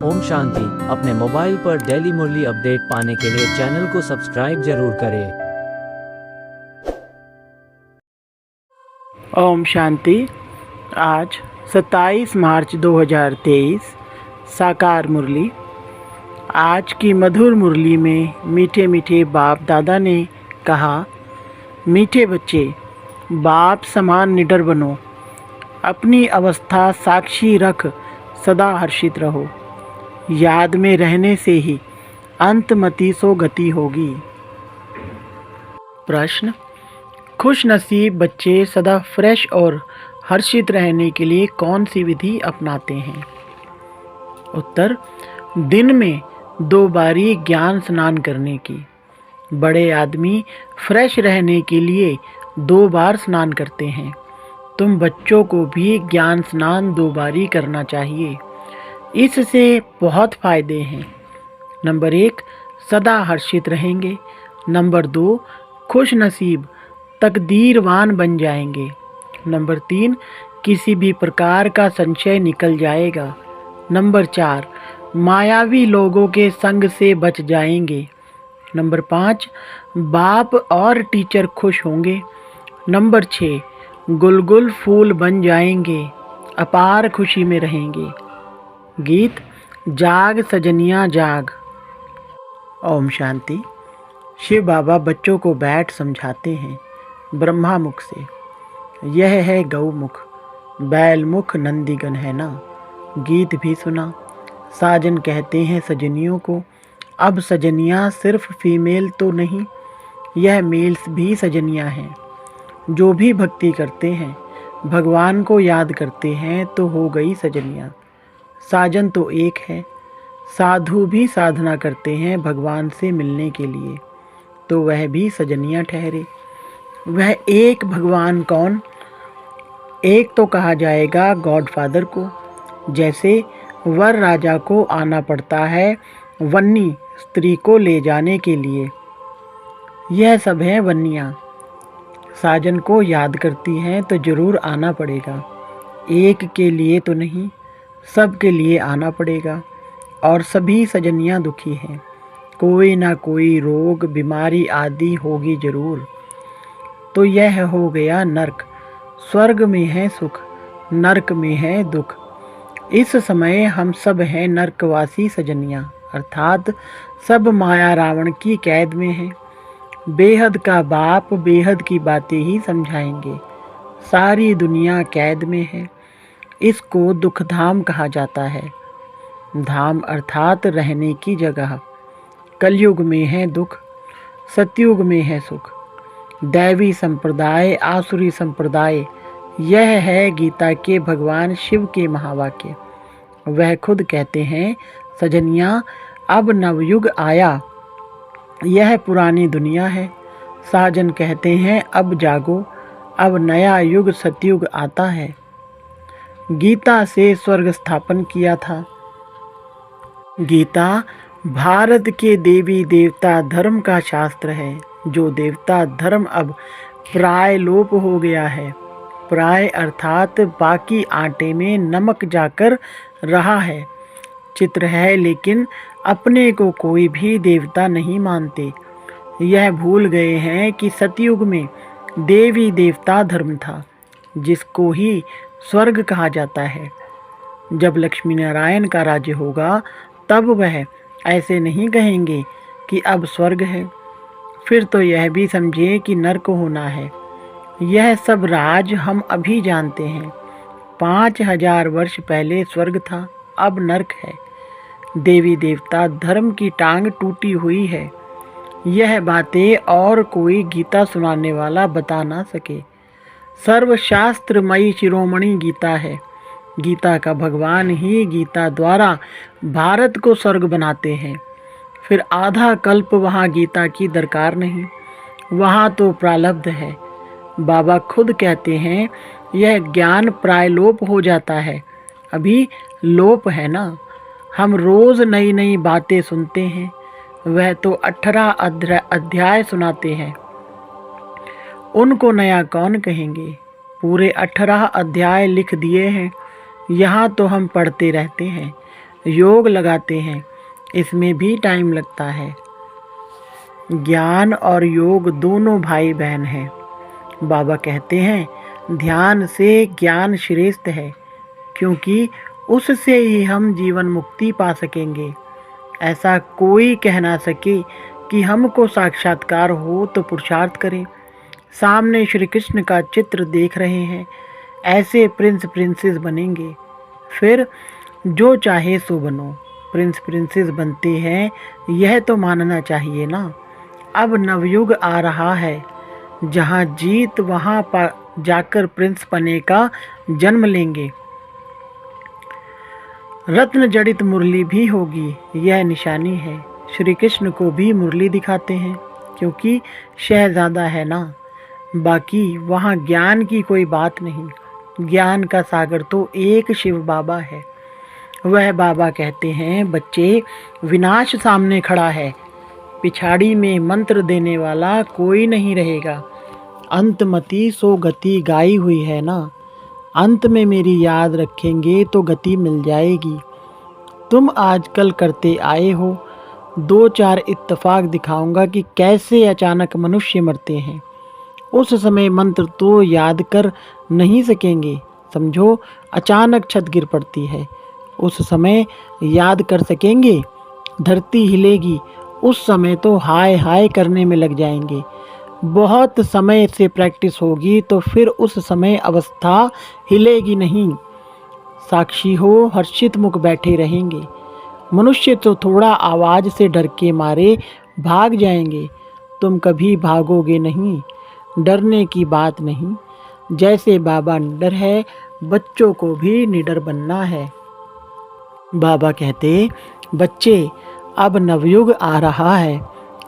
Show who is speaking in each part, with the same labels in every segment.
Speaker 1: ओम शांति। अपने मोबाइल पर डेली मुरली अपडेट पाने के लिए चैनल को सब्सक्राइब जरूर करें।
Speaker 2: ओम शांति। आज 27 मार्च 2023 साकार मुरली। आज की मधुर मुरली में मीठे मीठे बाप दादा ने कहा, मीठे बच्चे, बाप समान निडर बनो, अपनी अवस्था साक्षी रख सदा हर्षित रहो। याद में रहने से ही अंतमति सो गति होगी। प्रश्न, खुश नसीब बच्चे सदा फ्रेश और हर्षित रहने के लिए कौन सी विधि अपनाते हैं? उत्तर, दिन में 2 बारी ज्ञान स्नान करने की। बड़े आदमी फ्रेश रहने के लिए 2 बार स्नान करते हैं। तुम बच्चों को भी ज्ञान स्नान 2 बारी करना चाहिए। इससे बहुत फायदे हैं। नंबर 1, सदा हर्षित रहेंगे। नंबर 2, खुश नसीब तकदीरवान बन जाएंगे। नंबर 3, किसी भी प्रकार का संशय निकल जाएगा। नंबर 4, मायावी लोगों के संग से बच जाएंगे। नंबर 5, बाप और टीचर खुश होंगे। नंबर 6, गुलगुल फूल बन जाएंगे, अपार खुशी में रहेंगे। गीत, जाग सजनिया जाग। ओम शांति। शिव बाबा बच्चों को बैठ समझाते हैं ब्रह्मा मुख से। यह है गौ मुख, बैल मुख नंदीगण है ना। गीत भी सुना। साजन कहते हैं सजनियों को, अब सजनियाँ सिर्फ फीमेल तो नहीं, यह मेल्स भी सजनियाँ हैं। जो भी भक्ति करते हैं, भगवान को याद करते हैं तो हो गई सजनियाँ। साजन तो एक है। साधु भी साधना करते हैं भगवान से मिलने के लिए, तो वह भी सजनियाँ ठहरे। वह एक भगवान कौन? एक तो कहा जाएगा गॉडफादर को। जैसे वर राजा को आना पड़ता है वन्नी स्त्री को ले जाने के लिए, यह सब है वन्नियाँ। साजन को याद करती हैं तो जरूर आना पड़ेगा। एक के लिए तो नहीं, सब के लिए आना पड़ेगा। और सभी सजनियाँ दुखी हैं। कोई ना कोई रोग बीमारी आदि होगी जरूर। तो यह हो गया नरक। स्वर्ग में है सुख, नरक में है दुख। इस समय हम सब हैं नरकवासी सजनियाँ, अर्थात सब माया रावण की कैद में हैं। बेहद का बाप बेहद की बातें ही समझाएंगे। सारी दुनिया कैद में है। इसको दुख धाम कहा जाता है। धाम अर्थात रहने की जगह। कलयुग में है दुख, सतयुग में है सुख। दैवी संप्रदाय आसुरी संप्रदाय, यह है गीता के भगवान शिव के महावाक्य। वह खुद कहते हैं, सजनियाँ अब नवयुग आया, यह पुरानी दुनिया है। साजन कहते हैं, अब जागो, अब नया युग सतयुग आता है। गीता से स्वर्ग स्थापन किया था। गीता भारत के देवी देवता धर्म का शास्त्र है। जो देवता धर्म अब प्राय लोप हो गया है। प्राय अर्थात बाकी आटे में नमक जाकर रहा है। चित्र है, लेकिन अपने को कोई भी देवता नहीं मानते। यह भूल गए हैं कि सतयुग में देवी देवता धर्म था, जिसको ही स्वर्ग कहा जाता है। जब लक्ष्मी नारायण का राज्य होगा तब वह ऐसे नहीं कहेंगे कि अब स्वर्ग है। फिर तो यह भी समझे कि नरक होना है। यह सब राज हम अभी जानते हैं। 5000 वर्ष पहले स्वर्ग था, अब नरक है। देवी देवता धर्म की टांग टूटी हुई है। यह बातें और कोई गीता सुनाने वाला बता ना सके। सर्वशास्त्रमयी शिरोमणि गीता है। गीता का भगवान ही गीता द्वारा भारत को स्वर्ग बनाते हैं। फिर आधा कल्प वहाँ गीता की दरकार नहीं, वहाँ तो प्रारब्ध है। बाबा खुद कहते हैं, यह ज्ञान प्रायलोप हो जाता है, अभी लोप है ना। हम रोज़ नई नई बातें सुनते हैं, वह तो 18 अध्याय सुनाते हैं। उनको नया कौन कहेंगे? पूरे 18 अध्याय लिख दिए हैं। यहाँ तो हम पढ़ते रहते हैं। योग लगाते हैं, इसमें भी टाइम लगता है। ज्ञान और योग दोनों भाई बहन हैं। बाबा कहते हैं ध्यान से ज्ञान श्रेष्ठ है, क्योंकि उससे ही हम जीवन मुक्ति पा सकेंगे। ऐसा कोई कह ना सके कि हमको साक्षात्कार हो तो पुरुषार्थ करें। सामने श्री कृष्ण का चित्र देख रहे हैं, ऐसे प्रिंस प्रिंसेस बनेंगे। फिर जो चाहे सो बनो, प्रिंस प्रिंसेस बनते हैं, यह तो मानना चाहिए ना। अब नवयुग आ रहा है, जहाँ जीत वहाँ जाकर प्रिंस बने का जन्म लेंगे। रत्न जड़ित मुरली भी होगी, यह निशानी है। श्री कृष्ण को भी मुरली दिखाते हैं, क्योंकि शहजादा है ना। बाकी वहाँ ज्ञान की कोई बात नहीं। ज्ञान का सागर तो एक शिव बाबा है। वह बाबा कहते हैं बच्चे, विनाश सामने खड़ा है, पिछाड़ी में मंत्र देने वाला कोई नहीं रहेगा। अंतमति सो गति गाई हुई है ना। अंत में मेरी याद रखेंगे तो गति मिल जाएगी। तुम आजकल करते आए हो, 2-4 इत्तेफाक दिखाऊंगा कि कैसे अचानक मनुष्य मरते हैं। उस समय मंत्र तो याद कर नहीं सकेंगे। समझो, अचानक छत गिर पड़ती है, उस समय याद कर सकेंगे? धरती हिलेगी, उस समय तो हाय हाय करने में लग जाएंगे। बहुत समय से प्रैक्टिस होगी तो फिर उस समय अवस्था हिलेगी नहीं। साक्षी हो, हर्षित मुख बैठे रहेंगे। मनुष्य तो थोड़ा आवाज़ से डर के मारे भाग जाएंगे। तुम कभी भागोगे नहीं, डरने की बात नहीं। जैसे बाबा निडर है, बच्चों को भी निडर बनना है। बाबा कहते, बच्चे अब नवयुग आ रहा है,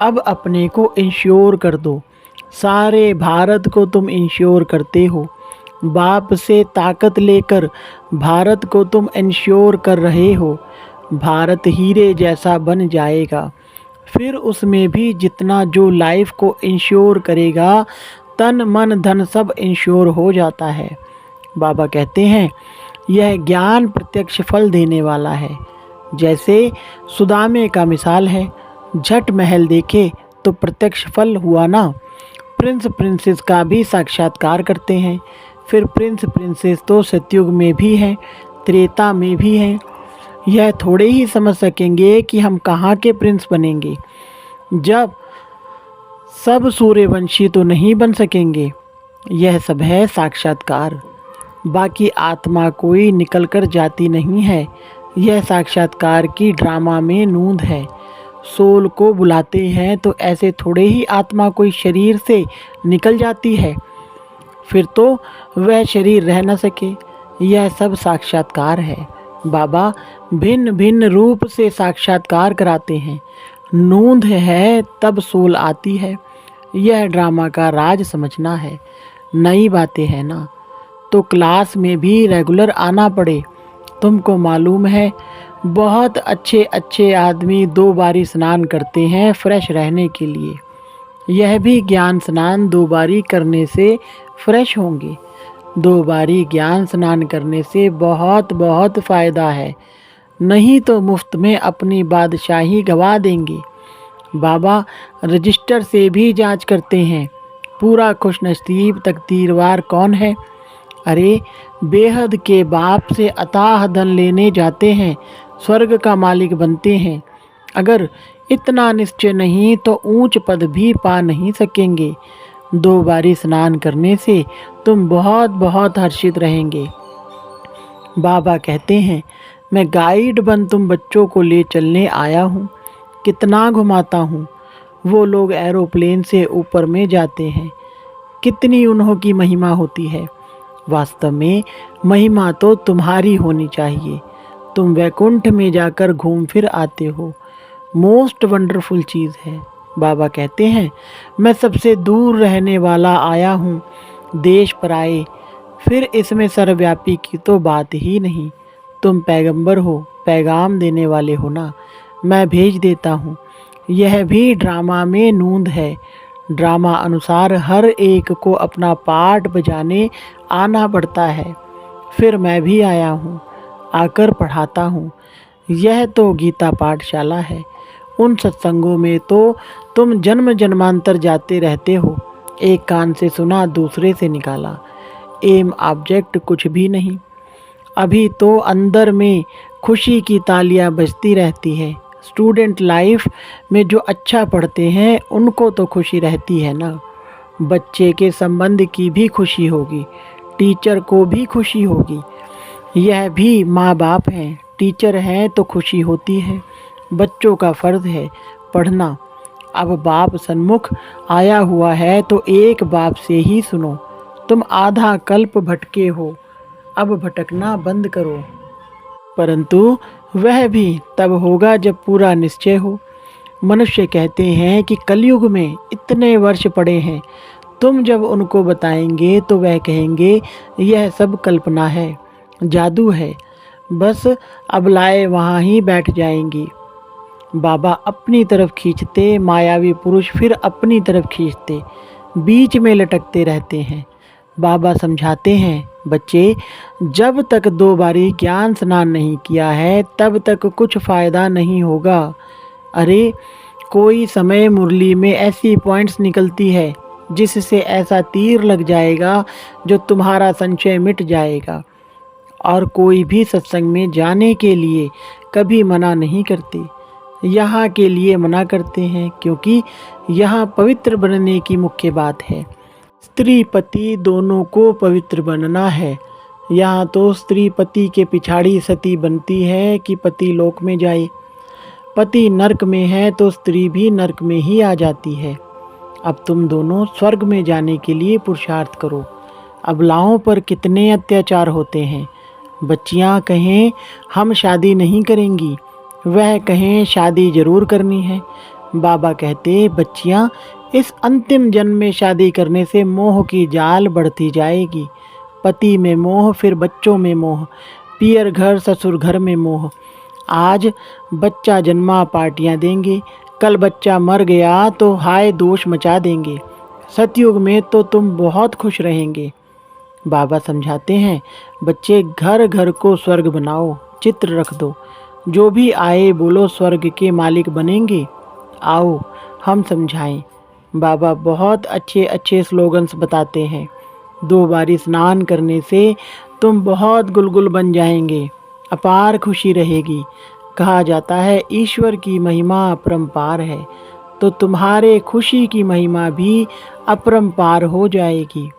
Speaker 2: अब अपने को इंश्योर कर दो। सारे भारत को तुम इंश्योर करते हो। बाप से ताकत लेकर भारत को तुम इंश्योर कर रहे हो। भारत हीरे जैसा बन जाएगा। फिर उसमें भी जितना जो लाइफ को इंश्योर करेगा, तन मन धन सब इंश्योर हो जाता है। बाबा कहते हैं यह ज्ञान प्रत्यक्ष फल देने वाला है। जैसे सुदामे का मिसाल है, झट महल देखे तो प्रत्यक्ष फल हुआ ना। प्रिंस प्रिंसेस का भी साक्षात्कार करते हैं। फिर प्रिंस प्रिंसेस तो सतयुग में भी हैं, त्रेता में भी हैं। यह थोड़े ही समझ सकेंगे कि हम कहाँ के प्रिंस बनेंगे। जब सब सूर्यवंशी तो नहीं बन सकेंगे। यह सब है साक्षात्कार। बाकी आत्मा कोई निकल कर जाती नहीं है। यह साक्षात्कार की ड्रामा में नूंद है। सोल को बुलाते हैं तो ऐसे थोड़े ही आत्मा कोई शरीर से निकल जाती है, फिर तो वह शरीर रह न सके। यह सब साक्षात्कार है। बाबा भिन्न भिन्न रूप से साक्षात्कार कराते हैं। नूंद है तब सोल आती है। यह ड्रामा का राज समझना है। नई बातें हैं ना, तो क्लास में भी रेगुलर आना पड़े। तुमको मालूम है बहुत अच्छे अच्छे आदमी 2 बारी स्नान करते हैं फ्रेश रहने के लिए। यह भी ज्ञान स्नान 2 बारी करने से फ्रेश होंगे। 2 बारी ज्ञान स्नान करने से बहुत बहुत फ़ायदा है, नहीं तो मुफ्त में अपनी बादशाही गवा देंगे। बाबा रजिस्टर से भी जांच करते हैं। पूरा खुशनसीब तकदीरवार कौन है? अरे बेहद के बाप से अताह धन लेने जाते हैं, स्वर्ग का मालिक बनते हैं। अगर इतना निश्चय नहीं तो ऊंच पद भी पा नहीं सकेंगे। 2 बारी स्नान करने से तुम बहुत बहुत हर्षित रहेंगे। बाबा कहते हैं मैं गाइड बन तुम बच्चों को ले चलने आया हूँ। कितना घुमाता हूँ। वो लोग एरोप्लेन से ऊपर में जाते हैं, कितनी उन्हों की महिमा होती है। वास्तव में महिमा तो तुम्हारी होनी चाहिए। तुम वैकुंठ में जाकर घूम फिर आते हो। मोस्ट वंडरफुल चीज़ है। बाबा कहते हैं मैं सबसे दूर रहने वाला आया हूँ, देश पर आए। फिर इसमें सर्वव्यापी की तो बात ही नहीं। तुम पैगंबर हो, पैगाम देने वाले हो ना, मैं भेज देता हूँ। यह भी ड्रामा में नूंद है। ड्रामा अनुसार हर एक को अपना पार्ट बजाने आना पड़ता है। फिर मैं भी आया हूँ, आकर पढ़ाता हूँ। यह तो गीता पाठशाला है। उन सत्संगों में तो तुम जन्म जन्मांतर जाते रहते हो। एक कान से सुना, दूसरे से निकाला। एम ऑब्जेक्ट कुछ भी नहीं। अभी तो अंदर में खुशी की तालियां बजती रहती है। स्टूडेंट लाइफ में जो अच्छा पढ़ते हैं उनको तो खुशी रहती है ना। बच्चे के संबंध की भी खुशी होगी, टीचर को भी खुशी होगी। यह भी माँ बाप हैं, टीचर हैं तो खुशी होती है। बच्चों का फर्ज है पढ़ना। अब बाप सन्मुख आया हुआ है तो एक बाप से ही सुनो। तुम आधा कल्प भटके हो, अब भटकना बंद करो। परंतु वह भी तब होगा जब पूरा निश्चय हो। मनुष्य कहते हैं कि कलयुग में इतने वर्ष पड़े हैं। तुम जब उनको बताएंगे तो वह कहेंगे यह सब कल्पना है, जादू है, बस अबलाएं वहाँ ही बैठ जाएंगी। बाबा अपनी तरफ खींचते, मायावी पुरुष फिर अपनी तरफ खींचते, बीच में लटकते रहते हैं। बाबा समझाते हैं, बच्चे जब तक 2 बारी ज्ञान स्नान नहीं किया है तब तक कुछ फ़ायदा नहीं होगा। अरे कोई समय मुरली में ऐसी पॉइंट्स निकलती है जिससे ऐसा तीर लग जाएगा जो तुम्हारा संशय मिट जाएगा। और कोई भी सत्संग में जाने के लिए कभी मना नहीं करते। यहाँ के लिए मना करते हैं क्योंकि यहाँ पवित्र बनने की मुख्य बात है। स्त्री पति दोनों को पवित्र बनना है। यहाँ तो स्त्री पति के पिछाड़ी सती बनती है कि पति लोक में जाए। पति नरक में है तो स्त्री भी नरक में ही आ जाती है। अब तुम दोनों स्वर्ग में जाने के लिए पुरुषार्थ करो। अबलाओं पर कितने अत्याचार होते हैं। बच्चियाँ कहें हम शादी नहीं करेंगी, वह कहें शादी जरूर करनी है। बाबा कहते बच्चियाँ इस अंतिम जन्म में शादी करने से मोह की जाल बढ़ती जाएगी। पति में मोह, फिर बच्चों में मोह, पियर घर ससुर घर में मोह। आज बच्चा जन्मा पार्टियां देंगे, कल बच्चा मर गया तो हाय दोष मचा देंगे। सतयुग में तो तुम बहुत खुश रहेंगे। बाबा समझाते हैं, बच्चे घर घर को स्वर्ग बनाओ, चित्र रख दो। जो भी आए बोलो स्वर्ग के मालिक बनेंगे। आओ हम समझाएं। बाबा बहुत अच्छे अच्छे स्लोगन्स बताते हैं। 2 बारी स्नान करने से तुम बहुत गुलगुल बन जाएंगे, अपार खुशी रहेगी। कहा जाता है ईश्वर की महिमा अपरंपार है, तो तुम्हारे खुशी की महिमा भी अपरंपार हो जाएगी।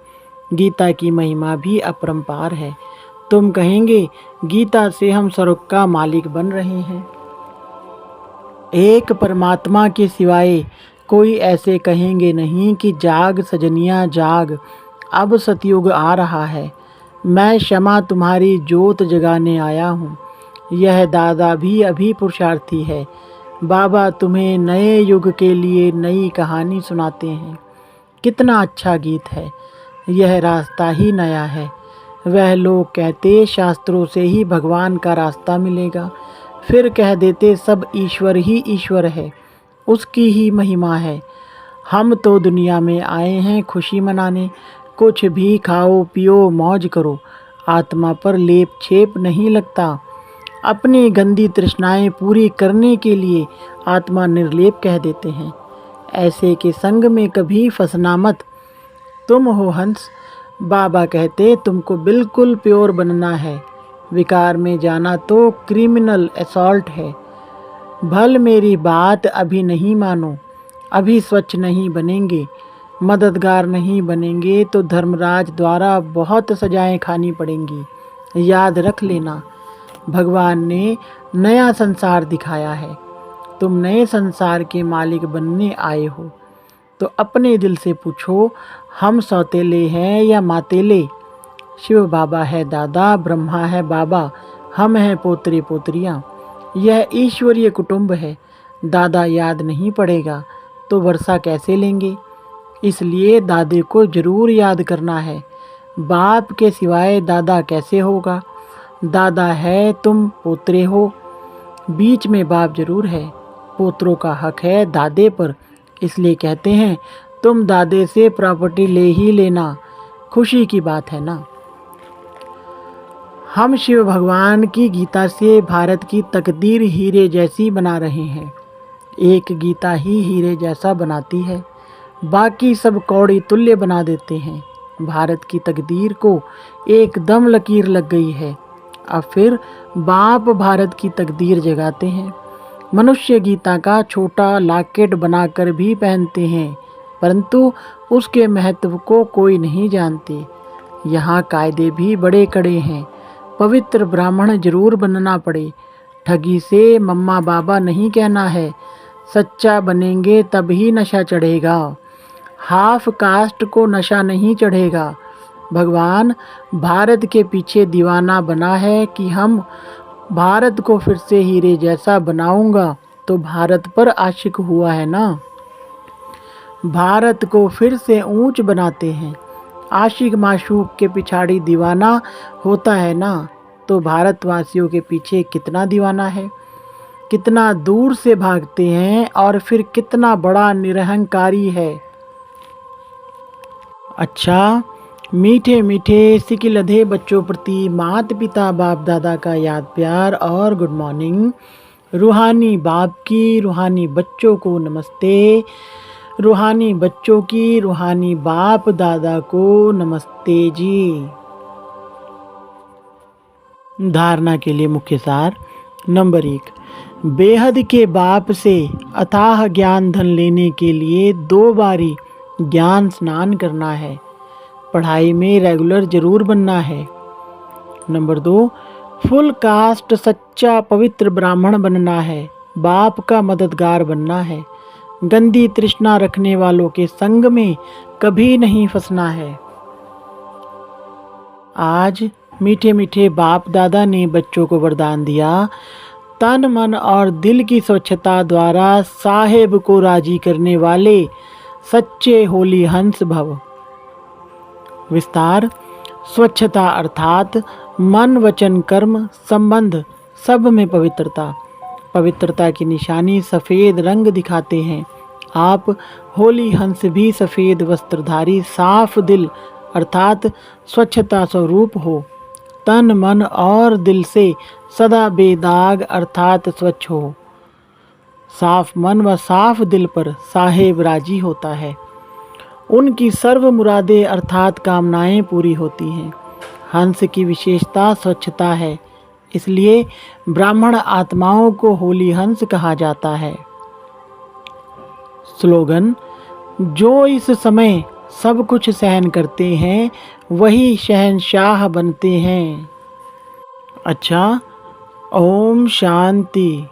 Speaker 2: गीता की महिमा भी अपरंपार है। तुम कहेंगे गीता से हम स्वर्ग का मालिक बन रहे हैं। एक परमात्मा के सिवाय कोई ऐसे कहेंगे नहीं कि जाग सजनिया जाग, अब सतयुग आ रहा है। मैं क्षमा तुम्हारी जोत जगाने आया हूँ। यह दादा भी अभी पुरुषार्थी है। बाबा तुम्हें नए युग के लिए नई कहानी सुनाते हैं। कितना अच्छा गीत है। यह रास्ता ही नया है। वह लोग कहते शास्त्रों से ही भगवान का रास्ता मिलेगा, फिर कह देते सब ईश्वर ही ईश्वर है, उसकी ही महिमा है। हम तो दुनिया में आए हैं खुशी मनाने। कुछ भी खाओ पियो मौज करो, आत्मा पर लेप छेप नहीं लगता। अपनी गंदी तृष्णाएं पूरी करने के लिए आत्मा निर्लेप कह देते हैं। ऐसे के संग में कभी फंसना मत। तुम हो हंस। बाबा कहते तुमको बिल्कुल प्योर बनना है। विकार में जाना तो क्रिमिनल असॉल्ट है। भल मेरी बात अभी नहीं मानो। अभी स्वच्छ नहीं बनेंगे, मददगार नहीं बनेंगे तो धर्मराज द्वारा बहुत सजाएं खानी पड़ेंगी। याद रख लेना, भगवान ने नया संसार दिखाया है। तुम नए संसार के मालिक बनने आए हो तो अपने दिल से पूछो, हम सौतेले हैं या मातेले? शिव बाबा है दादा, ब्रह्मा है बाबा, हम हैं पोतरे पोतरियाँ। यह ईश्वरीय कुटुंब है। दादा याद नहीं पड़ेगा तो वर्षा कैसे लेंगे? इसलिए दादे को जरूर याद करना है। बाप के सिवाय दादा कैसे होगा? दादा है, तुम पोतरे हो, बीच में बाप जरूर है। पोतरों का हक है दादे पर, इसलिए कहते हैं तुम दादे से प्रॉपर्टी ले ही लेना। खुशी की बात है ना। हम शिव भगवान की गीता से भारत की तकदीर हीरे जैसी बना रहे हैं। एक गीता ही हीरे जैसा बनाती है, बाकी सब कौड़ी तुल्य बना देते हैं। भारत की तकदीर को एकदम लकीर लग गई है। अब फिर बाप भारत की तकदीर जगाते हैं। मनुष्य गीता का छोटा लॉकेट बनाकर भी पहनते हैं, परंतु उसके महत्व को कोई नहीं जानते। यहाँ कायदे भी बड़े कड़े हैं। पवित्र ब्राह्मण जरूर बनना पड़े। ठगी से मम्मा बाबा नहीं कहना है। सच्चा बनेंगे तभी नशा चढ़ेगा। हाफ कास्ट को नशा नहीं चढ़ेगा। भगवान भारत के पीछे दीवाना बना है कि हम भारत को फिर से हीरे जैसा बनाऊंगा, तो भारत पर आशिक हुआ है ना। भारत को फिर से ऊंच बनाते हैं। आशिक माशूक के पिछाड़ी दीवाना होता है ना, तो भारतवासियों के पीछे कितना दीवाना है। कितना दूर से भागते हैं और फिर कितना बड़ा निरहंकारी है। अच्छा, मीठे मीठे सिकिलधे बच्चों प्रति माता पिता बाप दादा का याद प्यार और गुड मॉर्निंग। रूहानी बाप की रूहानी बच्चों को नमस्ते। रूहानी बच्चों की रूहानी बाप दादा को नमस्ते जी। धारणा के लिए मुख्य सार। नंबर 1, बेहद के बाप से अथाह ज्ञान धन लेने के लिए 2 बारी ज्ञान स्नान करना है। पढ़ाई में रेगुलर जरूर बनना है। नंबर 2, फुल कास्ट सच्चा पवित्र ब्राह्मण बनना है। बाप का मददगार बनना है। गंदी तृष्णा रखने वालों के संग में कभी नहीं फंसना है। आज मीठे मीठे बाप दादा ने बच्चों को वरदान दिया, तन मन और दिल की स्वच्छता द्वारा साहेब को राजी करने वाले सच्चे होली हंस भव। विस्तार। स्वच्छता अर्थात मन वचन कर्म संबंध सब में पवित्रता। पवित्रता की निशानी सफ़ेद रंग दिखाते हैं। आप होली हंस भी सफ़ेद वस्त्रधारी साफ दिल अर्थात स्वच्छता स्वरूप हो। तन मन और दिल से सदा बेदाग अर्थात स्वच्छ हो। साफ मन व साफ दिल पर साहेब राजी होता है। उनकी सर्व मुरादें अर्थात कामनाएं पूरी होती हैं। हंस की विशेषता स्वच्छता है, इसलिए ब्राह्मण आत्माओं को होली हंस कहा जाता है। स्लोगन। जो इस समय सब कुछ सहन करते हैं वही शहंशाह बनते हैं। अच्छा, ओम शांति।